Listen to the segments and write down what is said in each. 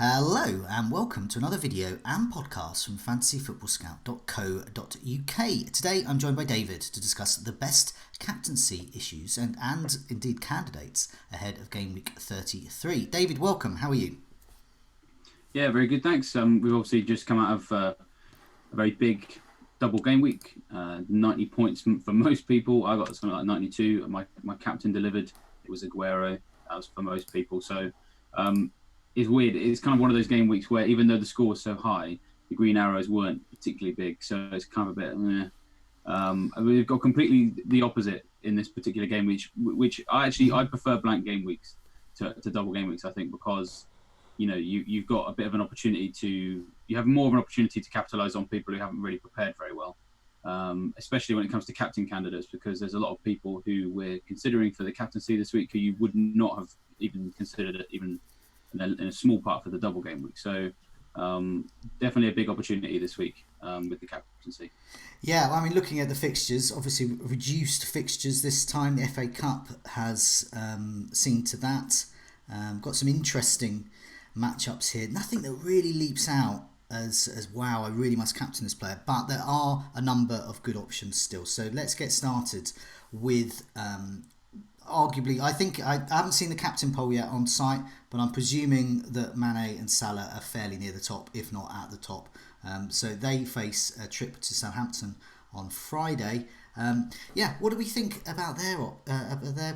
Hello and welcome to another video and podcast from fantasyfootballscout.co.uk. Today I'm joined by David to discuss the best captaincy issues and indeed candidates ahead of Gameweek 33. David, welcome. How are you? Yeah, very good, thanks. We've obviously just come out of a very big double game week, 90 points for most people. I got something like 92. My captain delivered. It was Aguero. That was for most people. So it's weird. It's kind of one of those game weeks where even though the score was so high, the green arrows weren't particularly big. So it's kind of a bit. We've got completely the opposite in this particular game week, which I prefer blank game weeks to double game weeks. I think because you've got a bit of an opportunity you have more of an opportunity to capitalize on people who haven't really prepared very well, especially when it comes to captain candidates, because there's a lot of people who we're considering for the captaincy this week who you would not have even considered it even in a small part for the double game week. So definitely a big opportunity this week with the captaincy. Yeah, I mean, looking at the fixtures, obviously reduced fixtures this time. The FA Cup has seen to that. Got some interesting matchups here. Nothing that really leaps out as wow, I really must captain this player, but there are a number of good options still. So let's get started with arguably, I think I haven't seen the captain poll yet on site, but I'm presuming that Mane and Salah are fairly near the top, if not at the top. So they face a trip to Southampton on Friday. What do we think about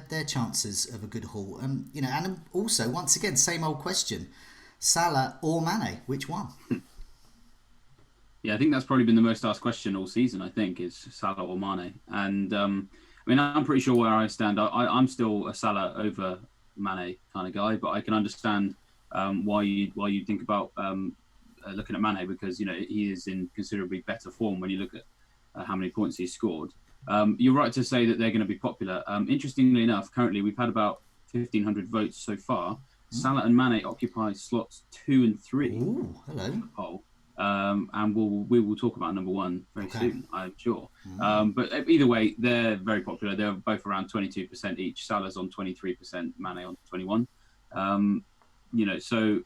their chances of a good haul? And also once again, same old question: Salah or Mane, which one? Yeah, I think that's probably been the most asked question all season. I think is Salah or Mane, and I'm pretty sure where I stand. I'm still a Salah over Mane kind of guy, but I can understand why you think about looking at Mane, because he is in considerably better form when you look at how many points he's scored. You're right to say that they're going to be popular. Interestingly enough, currently we've had about 1,500 votes so far. Salah and Mane occupy slots 2 and 3. Ooh, hello. Poll. And we will talk about number one very soon, I'm sure. But either way, they're very popular. They're both around 22% each. Salah's on 23%, Mane on 21. So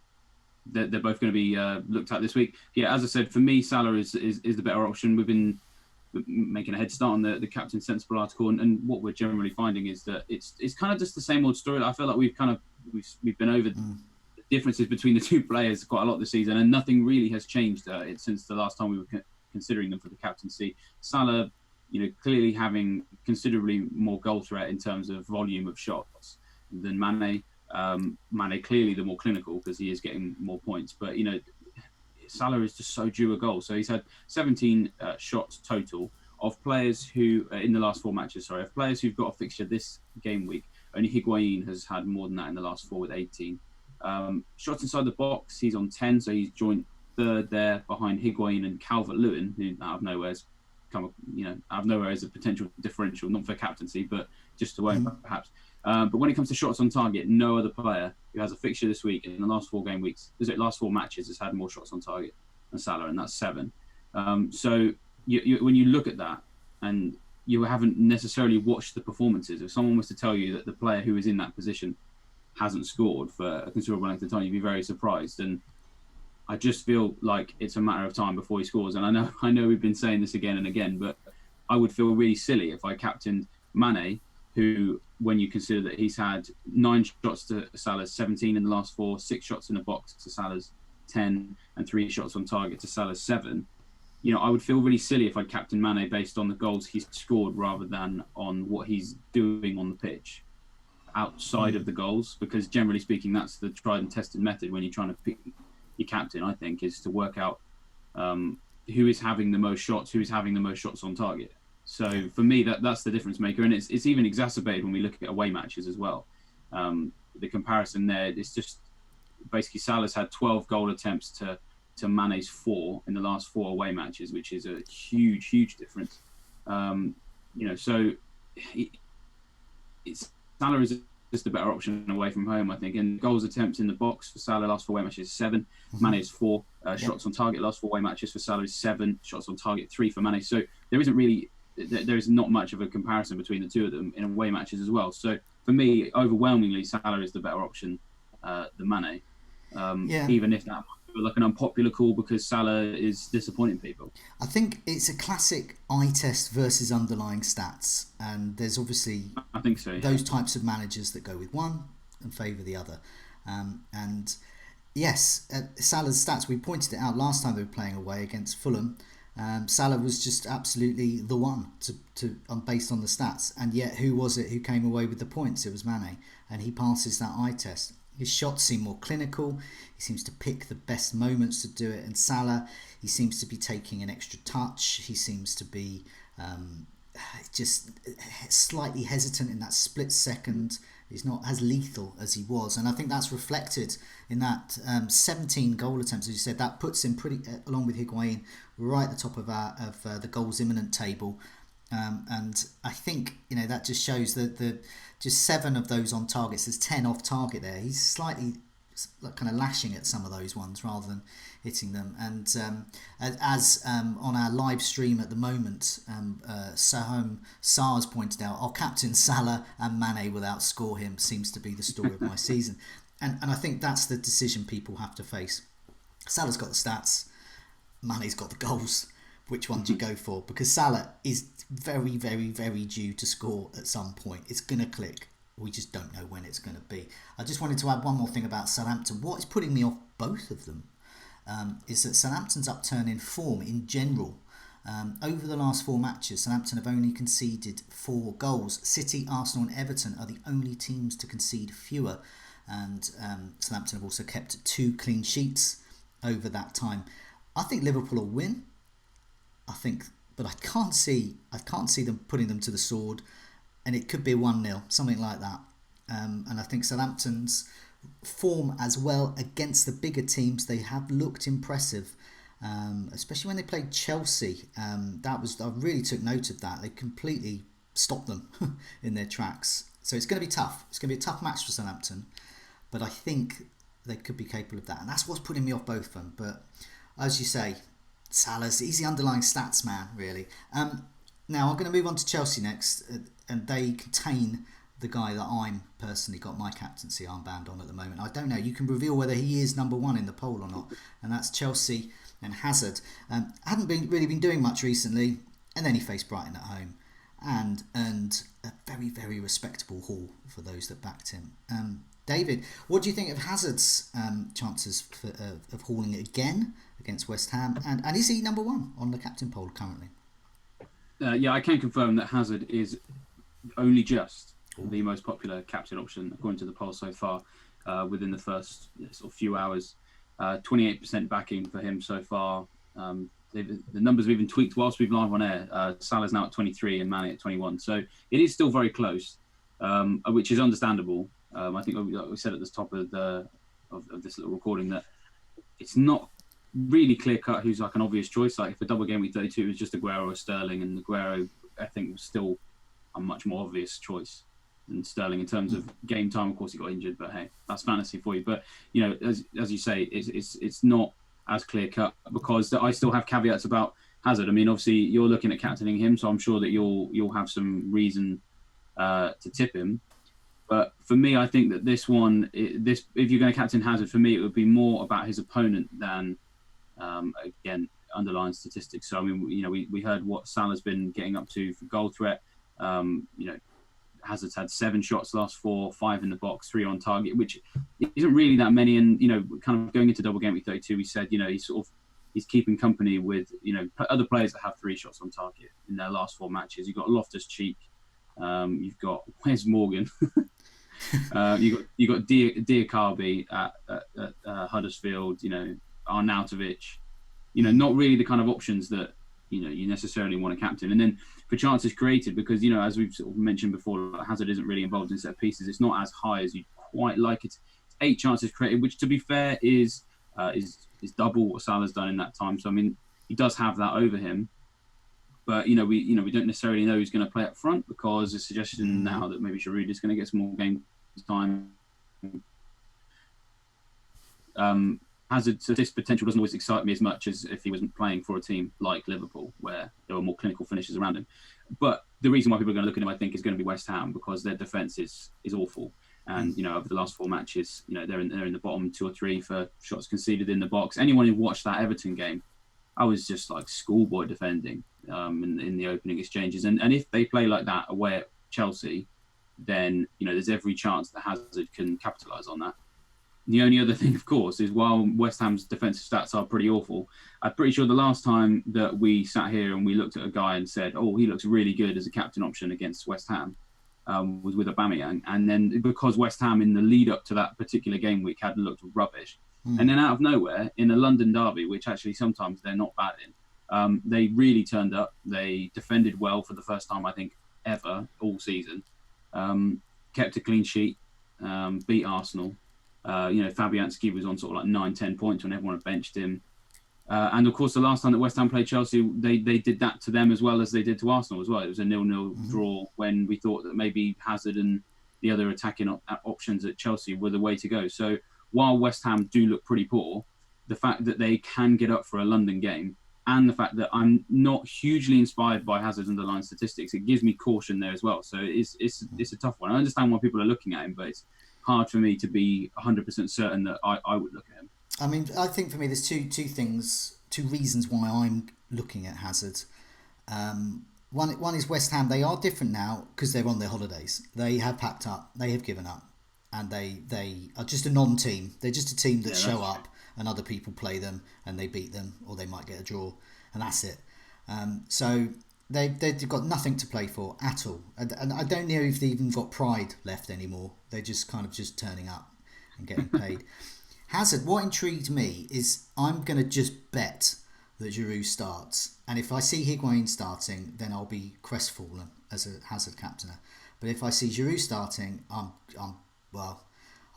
they're both going to be looked at this week. Yeah, as I said, for me, Salah is the better option. We've been making a head start on the Captain Sensible article, and what we're generally finding is that it's kind of just the same old story. I feel like we've been over the differences between the two players quite a lot this season, and nothing really has changed since the last time we were considering them for the captaincy. Salah, clearly having considerably more goal threat in terms of volume of shots than Mane. Mane clearly the more clinical because he is getting more points, but Salah is just so due a goal. So he's had 17 shots total of players who in the last 4 matches. Of players who've got a fixture this game week. Only Higuain has had more than that in the last 4 with 18. Shots inside the box, he's on 10, so he's joined third there behind Higuain and Calvert-Lewin, who out of nowhere has as a potential differential, not for captaincy, but just to own perhaps. But when it comes to shots on target, no other player who has a fixture this week in the last 4 matches has had more shots on target than Salah, and that's 7. So when you look at that, and you haven't necessarily watched the performances, if someone was to tell you that the player who is in that position hasn't scored for a considerable length of time, you'd be very surprised. And I just feel like it's a matter of time before he scores. And I know we've been saying this again and again, but I would feel really silly if I captained Mane, who, when you consider that he's had 9 shots to Salah's 17 in the last 4, 6 shots in the box to Salah's 10, and 3 shots on target to Salah's 7. I would feel really silly if I captained Mane based on the goals he's scored rather than on what he's doing on the pitch outside of the goals, because generally speaking, that's the tried and tested method when you're trying to pick your captain, I think, is to work out who is having the most shots, on target. So for me, that's the difference maker, and it's even exacerbated when we look at away matches as well. The comparison there is just basically Salah's had 12 goal attempts to Mane's 4 in the last 4 away matches, which is a huge difference. So Salah is just a better option away from home, I think. And goals attempts in the box for Salah last 4 away matches is 7. Mane is 4. Shots on target last 4 away matches for Salah is 7. Shots on target 3 for Mane. So there is not much of a comparison between the two of them in away matches as well. So for me, overwhelmingly, Salah is the better option than Mane. Yeah, even if that might feel like an unpopular call because Salah is disappointing people. I think it's a classic eye test versus underlying stats, and there's obviously I think so, yeah. those types of managers that go with one and favour the other. And yes, Salah's stats, we pointed it out last time they were playing away against Fulham. Salah was just absolutely the one based on the stats, and yet who was it who came away with the points? It was Mane, and he passes that eye test. His shots seem more clinical. He seems to pick the best moments to do it. And Salah, he seems to be taking an extra touch. He seems to be just slightly hesitant in that split second. He's not as lethal as he was, and I think that's reflected in that 17 goal attempts. As you said, that puts him pretty, along with Higuain, right at the top of the goals imminent table. And I think that just shows that just 7 of those on targets. There's 10 off target there. He's slightly kind of lashing at some of those ones rather than hitting them. And as on our live stream at the moment, Sahom Sars pointed out, our captain Salah and Mane will outscore him seems to be the story of my season. And I think that's the decision people have to face. Salah's got the stats, Mane's got the goals. Which one do you go for? Because Salah is very, very, very due to score at some point. It's going to click. We just don't know when it's going to be. I just wanted to add one more thing about Southampton. What is putting me off both of them is that Southampton's upturn in form in general. Over the last 4 matches, Southampton have only conceded 4 goals. City, Arsenal and Everton are the only teams to concede fewer. And Southampton have also kept 2 clean sheets over that time. I think Liverpool will win. But I can't see them putting them to the sword, and it could be a 1-0, something like that. And I think Southampton's form as well against the bigger teams, they have looked impressive, especially when they played Chelsea. I really took note of that. They completely stopped them in their tracks. So it's going to be tough. It's going to be a tough match for Southampton, but I think they could be capable of that, and that's what's putting me off both of them. But as you say, Salah's, he's the underlying stats man, really. Now, I'm going to move on to Chelsea next, and they contain the guy that I'm personally got my captaincy armband on at the moment. I don't know, you can reveal whether he is number 1 in the poll or not, and that's Chelsea and Hazard. Hadn't really been doing much recently, and then he faced Brighton at home and earned a very, very respectable haul for those that backed him. David, what do you think of Hazard's chances of hauling it again against West Ham? And is he number 1 on the captain poll currently? Yeah, I can confirm that Hazard is only just the most popular captain option according to the poll so far within the first sort of few hours. 28% backing for him so far. The numbers have even tweaked whilst we've live on air. Salah's now at 23 and Mane at 21. So it is still very close, which is understandable. I think like we said at the top of this little recording that it's not really clear cut who's like an obvious choice. Like if a double game week 32 was just Aguero or Sterling, and Aguero I think was still a much more obvious choice than Sterling in terms of game time. Of course he got injured, but hey, that's fantasy for you. But as you say, it's not as clear cut because I still have caveats about Hazard. I mean, obviously you're looking at captaining him, so I'm sure that you'll have some reason to tip him. But for me, I think that this one, if you're going to captain Hazard, for me, it would be more about his opponent than, again, underlying statistics. So, I mean, we heard what Salah's been getting up to for goal threat. Hazard's had 7 shots last 4, 5 in the box, 3 on target, which isn't really that many. And, kind of going into double game week 32, we said, he's keeping company with, other players that have 3 shots on target in their last 4 matches. You've got Loftus-Cheek. You've got Wes Morgan. You got Diakabi at Huddersfield. Arnautovic. Not really the kind of options that you necessarily want to captain. And then for chances created, because as we've sort of mentioned before, Hazard isn't really involved in set pieces. It's not as high as you'd quite like it. 8 chances created, which to be fair is double what Salah's done in that time. So I mean, he does have that over him. But we don't necessarily know who's going to play up front because there's a suggestion now that maybe Giroud is going to get some more game time. Hazard's this potential doesn't always excite me as much as if he wasn't playing for a team like Liverpool, where there were more clinical finishes around him. But the reason why people are going to look at him, I think, is going to be West Ham because their defence is awful. And over the last 4 matches, they're in the bottom 2 or 3 for shots conceded in the box. Anyone who watched that Everton game, I was just like schoolboy defending in the opening exchanges. And if they play like that away at Chelsea, then there's every chance that Hazard can capitalise on that. The only other thing, of course, is while West Ham's defensive stats are pretty awful, I'm pretty sure the last time that we sat here and we looked at a guy and said, "Oh, he looks really good as a captain option against West Ham," was with Aubameyang. And then because West Ham in the lead up to that particular game week had looked rubbish, and then out of nowhere in a London derby, which actually sometimes they're not bad in, they really turned up. They defended well for the first time I think ever all season, kept a clean sheet, beat Arsenal. Fabianski was on sort of like 9-10 points when everyone had benched him. And of course, the last time that West Ham played Chelsea, they did that to them as well as they did to Arsenal as well. It was a 0-0 draw when we thought that maybe Hazard and the other attacking options at Chelsea were the way to go. So while West Ham do look pretty poor, the fact that they can get up for a London game and the fact that I'm not hugely inspired by Hazard's underlying statistics, it gives me caution there as well. So it's a tough one. I understand why people are looking at him, but it's hard for me to be 100% certain that I would look at him. I mean, I think for me, there's two reasons why I'm looking at Hazard. One is West Ham. They are different now because they're on their holidays. They have packed up. They have given up, and they are just a non-team. They're just a team that show up and other people play them and they beat them, or they might get a draw, and that's it. So they've got nothing to play for at all, and I don't know if they even got pride left anymore. They're just kind of just turning up and getting paid. Hazard, what intrigued me is I'm going to just bet that Giroud starts. And if I see Higuain starting, then I'll be crestfallen as a Hazard captainer. But if I see Giroud starting, I'll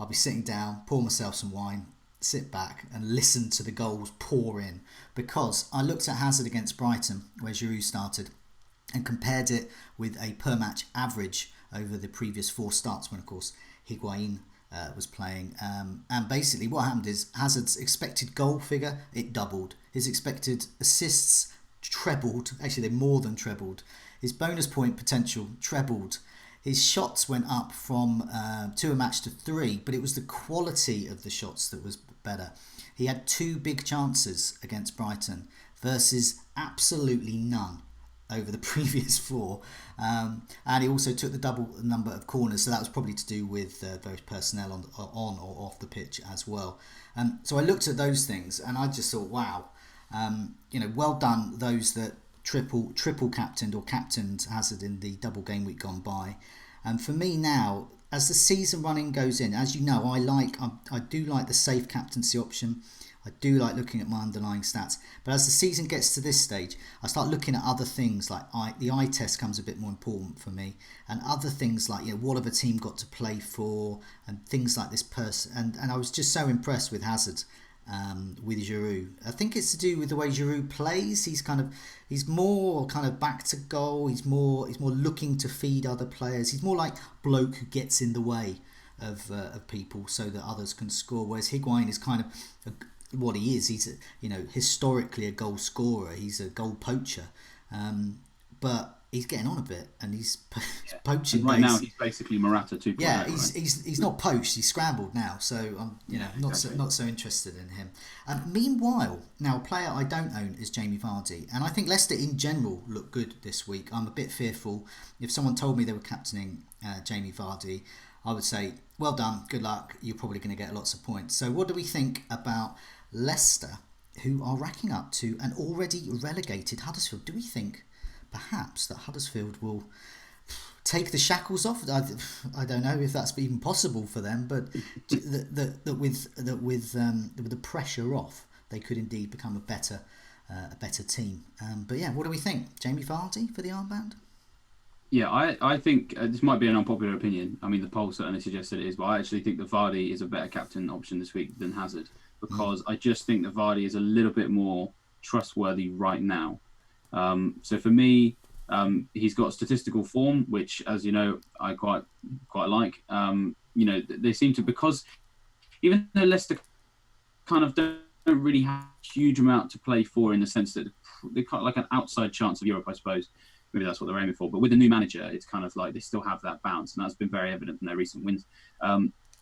be sitting down, pour myself some wine, sit back and listen to the goals pour in. Because I looked at Hazard against Brighton, where Giroud started, and compared it with a per-match average over the previous 4 starts, when, of course, Higuain was playing, and basically what happened is Hazard's expected goal figure, it doubled. His expected assists trebled. Actually, they more than trebled. His bonus point potential trebled. His shots went up from 2 a match to 3, but it was the quality of the shots that was better. He had 2 big chances against Brighton versus absolutely none over the previous 4, and he also took the double number of corners, so that was probably to do with various personnel on or off the pitch as well. So I looked at those things and I just thought, wow, well done those that triple captained or captained Hazard in the double game week gone by. And for me now, as the season running goes in, as you know, I do like the safe captaincy option. I do like looking at my underlying stats, but as the season gets to this stage, I start looking at other things like the eye test comes a bit more important for me, and other things like what have a team got to play for, and things like this person. And I was just so impressed with Hazard, with Giroud. I think it's to do with the way Giroud plays. He's more kind of back to goal. He's more looking to feed other players. He's more like bloke who gets in the way of people so that others can score. Whereas Higuain is kind of what he is. He's historically a goal scorer. He's a goal poacher, but he's getting on a bit and he's poaching. And right now he's basically Morata 2.0. Yeah, he's not poached. He's scrambled now. So I'm not so interested in him. Meanwhile, now a player I don't own is Jamie Vardy, and I think Leicester in general look good this week. I'm a bit fearful. If someone told me they were captaining Jamie Vardy, I would say, well done, good luck. You're probably going to get lots of points. So what do we think about Leicester, who are racking up to an already relegated Huddersfield? Do we think perhaps that Huddersfield will take the shackles off? I don't know if that's even possible for them, but that with the pressure off, they could indeed become a better team. But yeah, what do we think? Jamie Vardy for the armband? Yeah, I think this might be an unpopular opinion. I mean, the poll certainly suggests it is, but I actually think that Vardy is a better captain option this week than Hazard, because I just think that Vardy is a little bit more trustworthy right now. So for me, he's got statistical form, which, as you know, I quite like. They seem to, because even though Leicester kind of don't really have a huge amount to play for in the sense that they've got like an outside chance of Europe, I suppose. maybe that's what they're aiming for. But with the new manager, it's kind of like they still have that bounce, and that's been very evident in their recent wins.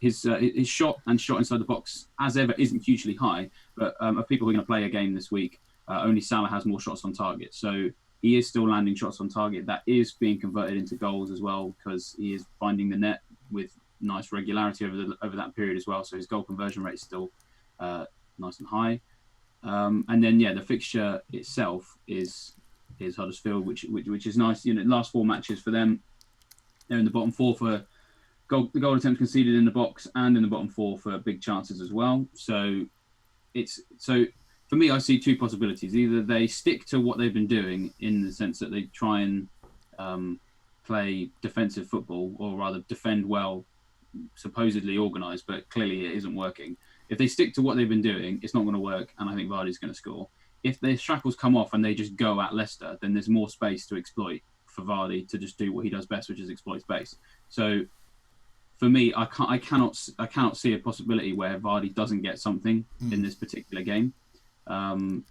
His shot inside the box, as ever, isn't hugely high. But of people who are going to play a game this week, only Salah has more shots on target. So he is still landing shots on target. That is being converted into goals as well, because he is finding the net with nice regularity over that period as well. So his goal conversion rate is still nice and high. And then the fixture itself is Huddersfield, which is nice. The last 4 matches for them, they're in the bottom 4 for the goal attempts conceded in the box, and in the bottom 4 for big chances as well. So for me, I see 2 possibilities. Either they stick to what they've been doing in the sense that they try and play defensive football, or rather defend well, supposedly organised, but clearly it isn't working. If they stick to what they've been doing, it's not going to work, and I think Vardy's going to score. If the shackles come off and they just go at Leicester, then there's more space to exploit for Vardy to just do what he does best, which is exploit space. So for me, I cannot see a possibility where Vardy doesn't get something in this particular game.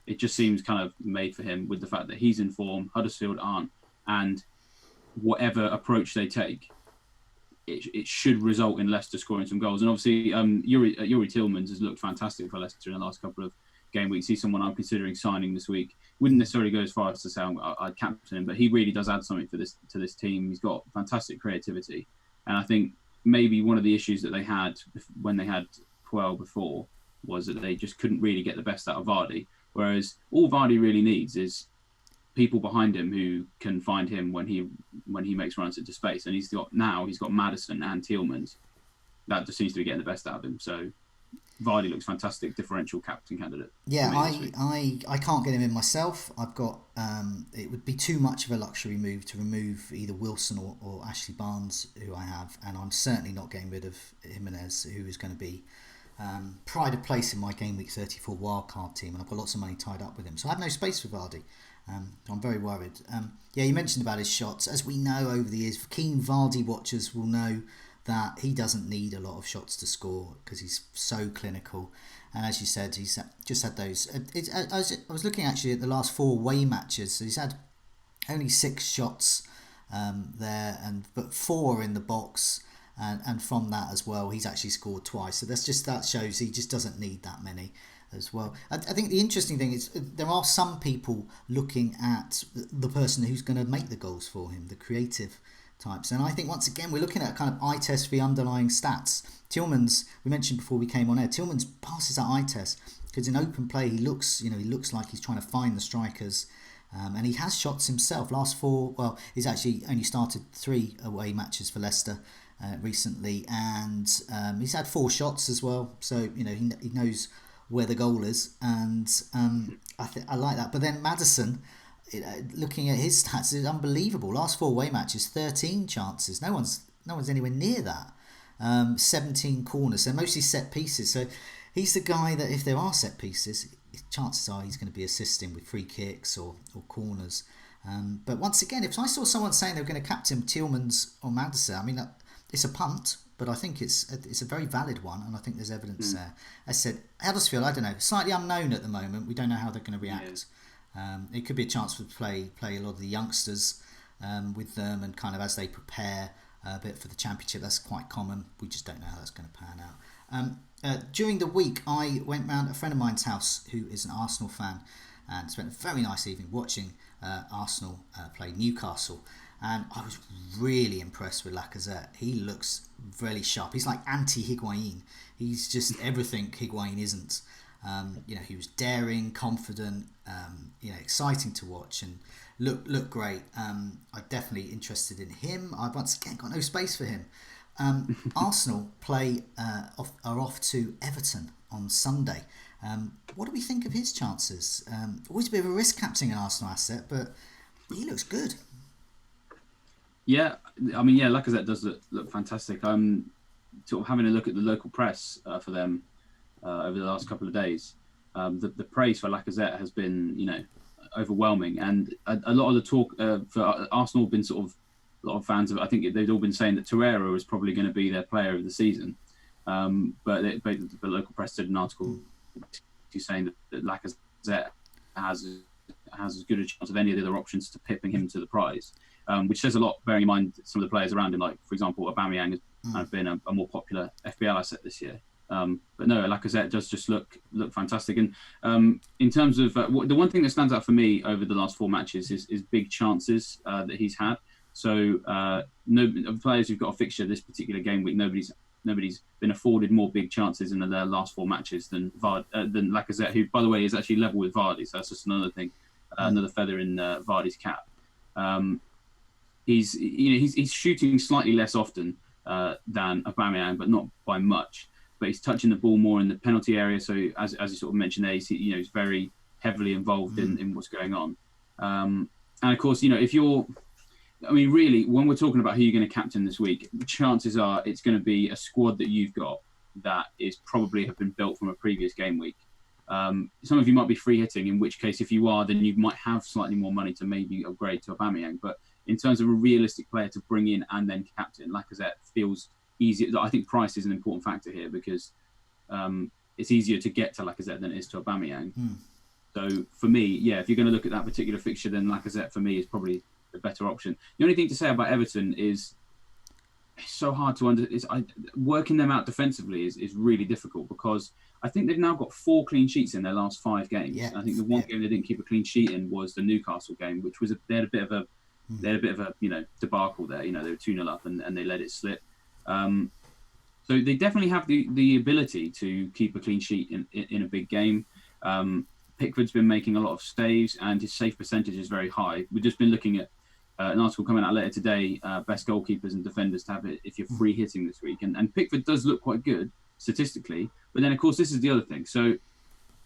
It just seems kind of made for him, with the fact that he's in form, Huddersfield aren't, and whatever approach they take, it should result in Leicester scoring some goals. And obviously, Yuri Tillmans has looked fantastic for Leicester in the last couple of game weeks. He's someone I'm considering signing this week. Wouldn't necessarily go as far as to say I'd captain him, but he really does add something to this team. He's got fantastic creativity, and I think maybe one of the issues that they had when they had Puel before was that they just couldn't really get the best out of Vardy. Whereas all Vardy really needs is people behind him who can find him when he makes runs into space. And he's got Maddison and Tielemans. That just seems to be getting the best out of him. So Vardy looks fantastic, differential captain candidate. Yeah, I can't get him in myself. I've got it would be too much of a luxury move to remove either Wilson or Ashley Barnes, who I have, and I'm certainly not getting rid of Jimenez, who is going to be pride of place in my Game Week 34 wildcard team, and I've got lots of money tied up with him, so I have no space for Vardy. I'm very worried. You mentioned about his shots. As we know over the years, keen Vardy watchers will know that he doesn't need a lot of shots to score because he's so clinical. And as you said, he's just had those. I was looking actually at the last 4 away matches. So he's had only 6 shots there, but 4 in the box. And from that as well, he's actually scored twice. So that shows he just doesn't need that many as well. I think the interesting thing is there are some people looking at the person who's going to make the goals for him, the creative types. And I think once again we're looking at kind of eye test for the underlying stats. Tillmans, we mentioned before we came on air, Tillmans passes that eye test because in open play he looks like he's trying to find the strikers. And he has shots himself. Last 4, well, he's actually only started 3 away matches for Leicester recently, and he's had 4 shots as well. So he knows where the goal is, and I like that. But then Maddison, looking at his stats, is unbelievable. Last 4 away matches, 13 chances. No one's anywhere near that. 17 corners. They're mostly set pieces. So he's the guy that if there are set pieces, chances are he's going to be assisting with free kicks or corners. But once again, if I saw someone saying they were going to captain Tillmans or Maddison, I mean, it's a punt, but I think it's a very valid one, and I think there's evidence there. As I said, Huddersfield, I don't know, slightly unknown at the moment. We don't know how they're going to react. It could be a chance to play a lot of the youngsters with them, and kind of as they prepare a bit for the championship. That's quite common. We just don't know how that's going to pan out. During the week, I went round a friend of mine's house who is an Arsenal fan, and spent a very nice evening watching Arsenal play Newcastle. And I was really impressed with Lacazette. He looks really sharp. He's like anti-Higuain. He's just everything Higuain isn't. He was daring, confident, exciting to watch, and look great. I'm definitely interested in him. I've once again got no space for him. Arsenal are off to Everton on Sunday. What do we think of his chances? Always a bit of a risk captaining an Arsenal asset, but he looks good. Yeah, I mean, Lacazette does look fantastic. I'm sort of having a look at the local press for them over the last couple of days. The praise for Lacazette has been, overwhelming, and a lot of the talk for Arsenal have been sort of a lot of fans of. I think they've all been saying that Torreira is probably going to be their player of the season, but the local press did an article saying that Lacazette has has as good a chance of any of the other options to pipping him to the prize, which says a lot, bearing in mind some of the players around him, like, for example, Aubameyang has kind of been a more popular FPL asset this year. But no, Lacazette does just look fantastic. And in terms of the one thing that stands out for me over the last 4 matches is big chances that he's had. So no of the players who've got a fixture this particular game week, nobody's been afforded more big chances in their last 4 matches than Lacazette, who, by the way, is actually level with Vardy. So that's just another thing, another feather in Vardy's cap. He's shooting slightly less often than Aubameyang, but not by much. But he's touching the ball more in the penalty area. So as you sort of mentioned there, he's very heavily involved in what's going on. And of course, really, when we're talking about who you're going to captain this week, chances are it's going to be a squad that you've got that is probably have been built from a previous game week. Some of you might be free hitting, in which case, if you are, then you might have slightly more money to maybe upgrade to Aubameyang. But in terms of a realistic player to bring in and then captain, Lacazette feels easier. I think price is an important factor here because it's easier to get to Lacazette than it is to Aubameyang. So for me, if you're going to look at that particular fixture, then Lacazette for me is probably the better option. The only thing to say about Everton is it's so hard to working them out defensively is really difficult because I think they've now got 4 clean sheets in their last 5 games. Yeah. I think the one game they didn't keep a clean sheet in was the Newcastle game, which was they had a bit of a debacle there. They were 2-0 up and they let it slip. So they definitely have the ability to keep a clean sheet in a big game. Pickford's been making a lot of saves and his save percentage is very high. We've just been looking at an article coming out later today, best goalkeepers and defenders to have it if you're free hitting this week. And Pickford does look quite good statistically. But then, of course, this is the other thing. So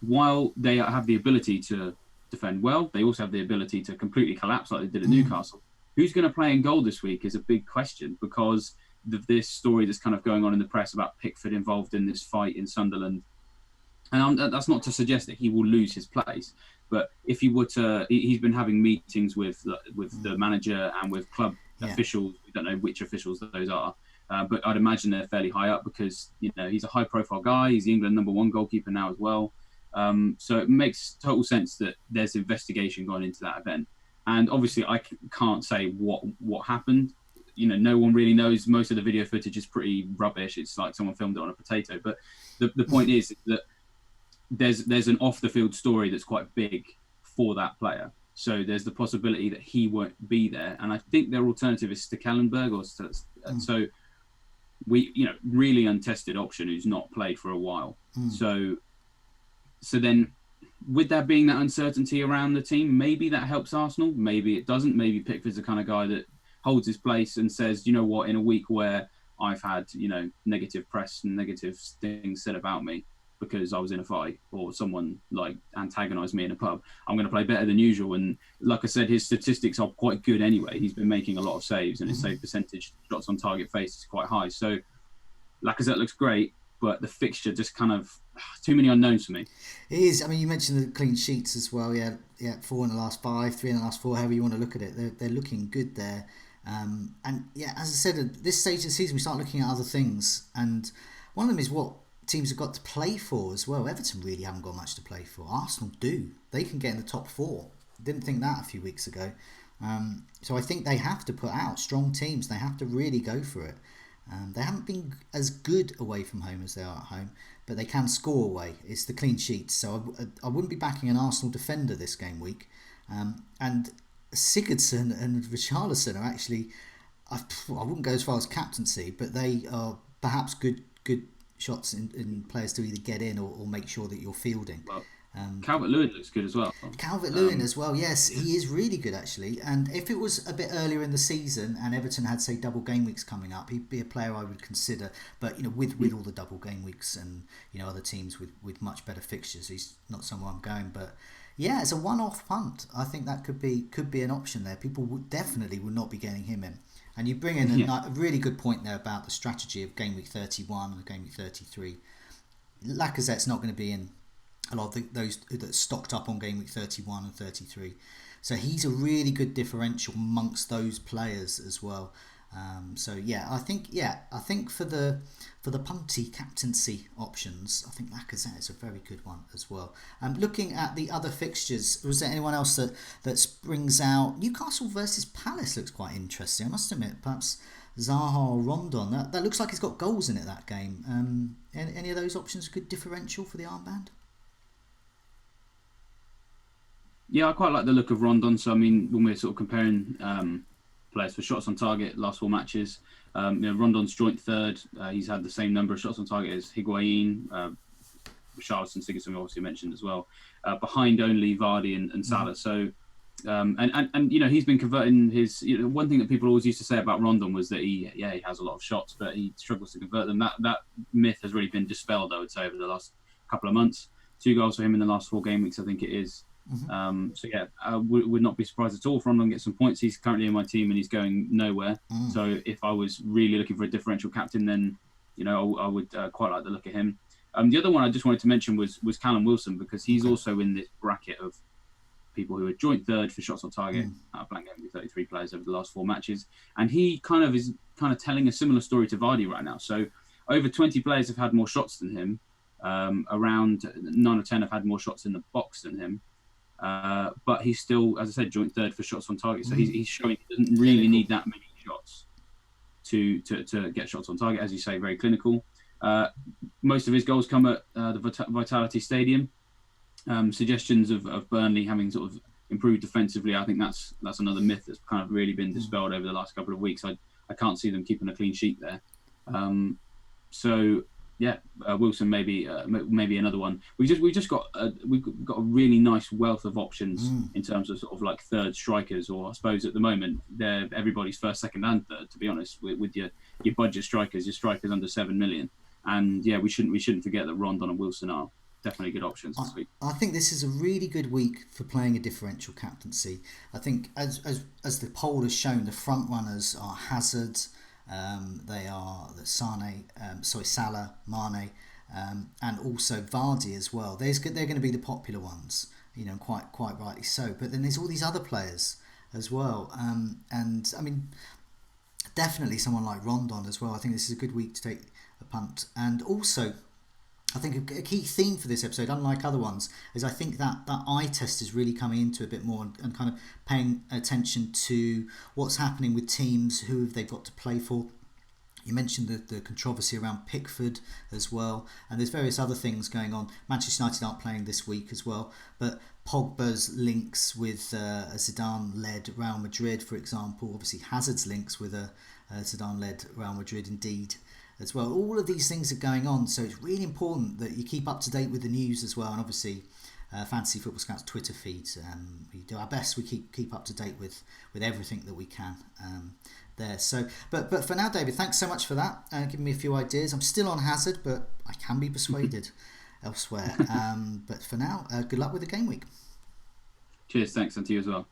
while they have the ability to defend well, they also have the ability to completely collapse like they did at Newcastle. Who's going to play in goal this week is a big question because of this story that's kind of going on in the press about Pickford involved in this fight in Sunderland. And that's not to suggest that he will lose his place. But if he were to, he's been having meetings with the manager and with club officials. We don't know which officials those are, but I'd imagine they're fairly high up because he's a high-profile guy. He's the England #1 goalkeeper now as well. So it makes total sense that there's investigation going into that event. And obviously, I can't say what happened. No one really knows. Most of the video footage is pretty rubbish. It's like someone filmed it on a potato. But the point is that there's an off-the-field story that's quite big for that player. So there's the possibility that he won't be there. And I think their alternative is Stekelenburg so really untested option who's not played for a while. So then with there being that uncertainty around the team, maybe that helps Arsenal. Maybe it doesn't. Maybe Pickford's the kind of guy that holds his place and says, you know what, in a week where I've had, negative press and negative things said about me, because I was in a fight or someone like antagonized me in a pub, I'm going to play better than usual. And like I said, his statistics are quite good anyway. He's been making a lot of saves and his save percentage, shots on target face, is quite high. So Lacazette looks great, but the fixture just kind of too many unknowns for me. It is. I mean, you mentioned the clean sheets as well. Yeah, 4 in the last 5, 3 in the last 4, however you want to look at it. They're looking good there. And as I said, at this stage of the season, we start looking at other things. And one of them is what teams have got to play for as well. Everton really haven't got much to play for. Arsenal do. They can get in the top 4. Didn't think that a few weeks ago. So I think they have to put out strong teams. They have to really go for it. They haven't been as good away from home as they are at home, but they can score away. It's the clean sheets. So I wouldn't be backing an Arsenal defender this game week. And Sigurdsson and Richarlison are actually, I wouldn't go as far as captaincy, but they are perhaps good shots in players to either get in or make sure that you're fielding. Well, Calvert-Lewin looks good as well. Calvert-Lewin as well, yes, he is really good actually. And if it was a bit earlier in the season and Everton had, say, double game weeks coming up, he'd be a player I would consider. But with all the double game weeks and other teams with much better fixtures, he's not someone I'm going. But yeah, as a one-off punt, I think that could be an option there. People would not be getting him in. And you bring in a really good point there about the strategy of Game Week 31 and Game Week 33. Lacazette's not going to be in a lot of those that stocked up on Game Week 31 and 33. So he's a really good differential amongst those players as well. So yeah, I think for the punty captaincy options, I think Lacazette is a very good one as well. Looking at the other fixtures, was there anyone else that springs out? Newcastle versus Palace looks quite interesting. I must admit, perhaps Zaha or Rondon. That looks like it's got goals in it, that game. Any of those options a good differential for the armband? Yeah, I quite like the look of Rondon. So I mean, when we're sort of comparing players for shots on target last 4 matches, Rondon's joint third. He's had the same number of shots on target as Higuain, Richarlison, Sigurdsson, we obviously mentioned as well, behind only Vardy and Salah. So. And he's been converting his. One thing that people always used to say about Rondon was that he has a lot of shots, but he struggles to convert them. That myth has really been dispelled, I would say, over the last couple of months. 2 goals for him in the last 4 game weeks, I think it is. I would not be surprised at all if Rondon gets some points. He's currently in my team and he's going nowhere. So if I was really looking for a differential captain, then I would quite like the look at him. The other one I just wanted to mention was Callum Wilson, because he's also in this bracket of people who are joint third for shots on target out of blank game with 33 players over the last 4 matches. And he is telling a similar story to Vardy right now. So over 20 players have had more shots than him. Around 9 or 10 have had more shots in the box than him. But he's still, as I said, joint third for shots on target. So he's showing he doesn't really need that many shots to get shots on target. As you say, very clinical. Most of his goals come at the Vitality Stadium. Suggestions of Burnley having sort of improved defensively, I think that's another myth that's kind of really been dispelled over the last couple of weeks. I can't see them keeping a clean sheet there. Wilson maybe another one. We've just got a really nice wealth of options in terms of sort of like third strikers, or I suppose at the moment they're everybody's first, second, and third. To be honest, with your budget strikers, your strikers under 7 million, and we shouldn't forget that Rondon and Wilson are definitely good options this week. I think this is a really good week for playing a differential captaincy. I think as the poll has shown, the front runners are Hazard, they are Salah, Mane, and also Vardy as well. They're going to be the popular ones, quite rightly so. But then there's all these other players as well, and I mean, definitely someone like Rondon as well. I think this is a good week to take a punt, and also, I think a key theme for this episode, unlike other ones, is I think that eye test is really coming into a bit more and kind of paying attention to what's happening with teams, who they've got to play for. You mentioned the controversy around Pickford as well, and there's various other things going on. Manchester United aren't playing this week as well, but Pogba's links with a Zidane-led Real Madrid, for example, obviously Hazard's links with a Zidane-led Real Madrid indeed as well. All of these things are going on, so it's really important that you keep up to date with the news as well. And obviously, Fantasy Football Scouts Twitter feeds. We do our best. We keep up to date with everything that we can there. So, but for now, David, thanks so much for that. Giving me a few ideas. I'm still on Hazard, but I can be persuaded elsewhere. But for now, good luck with the game week. Cheers, thanks, and to you as well.